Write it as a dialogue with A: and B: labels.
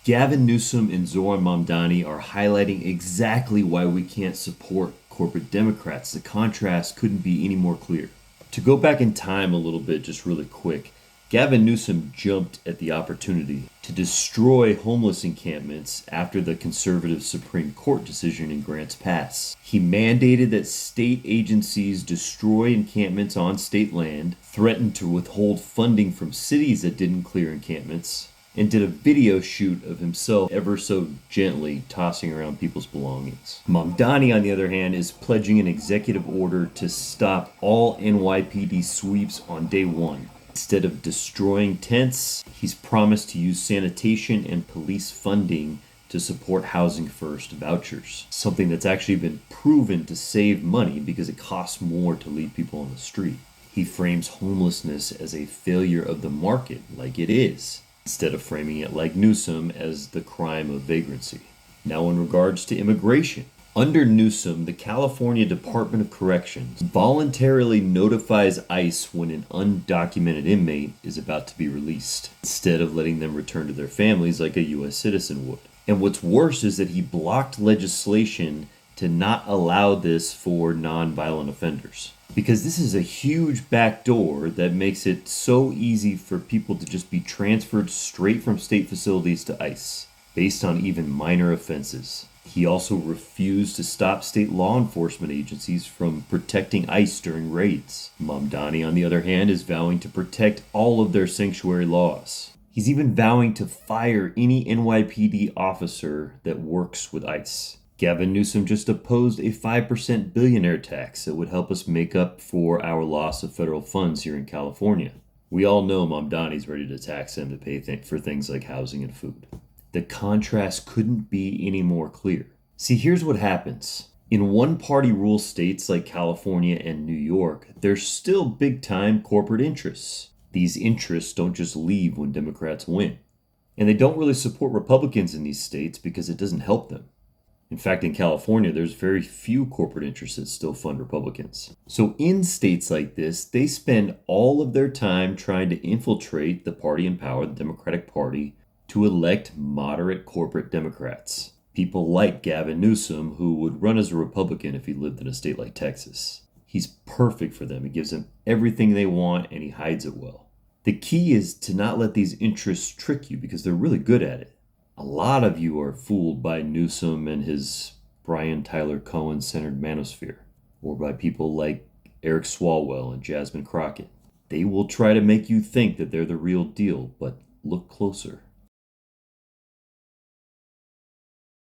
A: Gavin Newsom and Zohram Mamdani are highlighting exactly why we can't support corporate Democrats. The contrast couldn't be any more clear. To go back in time a little bit, just really quick, Gavin Newsom jumped at the opportunity to destroy homeless encampments after the conservative Supreme Court decision in Grants Pass. He mandated that state agencies destroy encampments on state land, threatened to withhold funding from cities that didn't clear encampments, and did a video shoot of himself ever so gently tossing around people's belongings. Mamdani, on the other hand, is pledging an executive order to stop all NYPD sweeps on day one. Instead of destroying tents, he's promised to use sanitation and police funding to support Housing First vouchers, something that's actually been proven to save money because it costs more to leave people on the street. He frames homelessness as a failure of the market, like it is, instead of framing it like Newsom as the crime of vagrancy. Now, in regards to immigration, under Newsom, the California Department of Corrections voluntarily notifies ICE when an undocumented inmate is about to be released, instead of letting them return to their families like a U.S. citizen would. And what's worse is that he blocked legislation to not allow this for nonviolent offenders. Because this is a huge backdoor that makes it so easy for people to just be transferred straight from state facilities to ICE, based on even minor offenses. He also refused to stop state law enforcement agencies from protecting ICE during raids. Mamdani, on the other hand, is vowing to protect all of their sanctuary laws. He's even vowing to fire any NYPD officer that works with ICE. Gavin Newsom just opposed a 5% billionaire tax that would help us make up for our loss of federal funds here in California. We all know Mamdani's ready to tax them to pay for things like housing and food. The contrast couldn't be any more clear. See, here's what happens. In one-party rule states like California and New York, there's still big-time corporate interests. These interests don't just leave when Democrats win. And they don't really support Republicans in these states because it doesn't help them. In fact, in California, there's very few corporate interests that still fund Republicans. So in states like this, they spend all of their time trying to infiltrate the party in power, the Democratic Party, to elect moderate corporate Democrats. People like Gavin Newsom, who would run as a Republican if he lived in a state like Texas. He's perfect for them. He gives them everything they want, and he hides it well. The key is to not let these interests trick you because they're really good at it. A lot of you are fooled by Newsom and his Brian Tyler Cohen-centered manosphere, or by people like Eric Swalwell and Jasmine Crockett. They will try to make you think that they're the real deal, but look closer.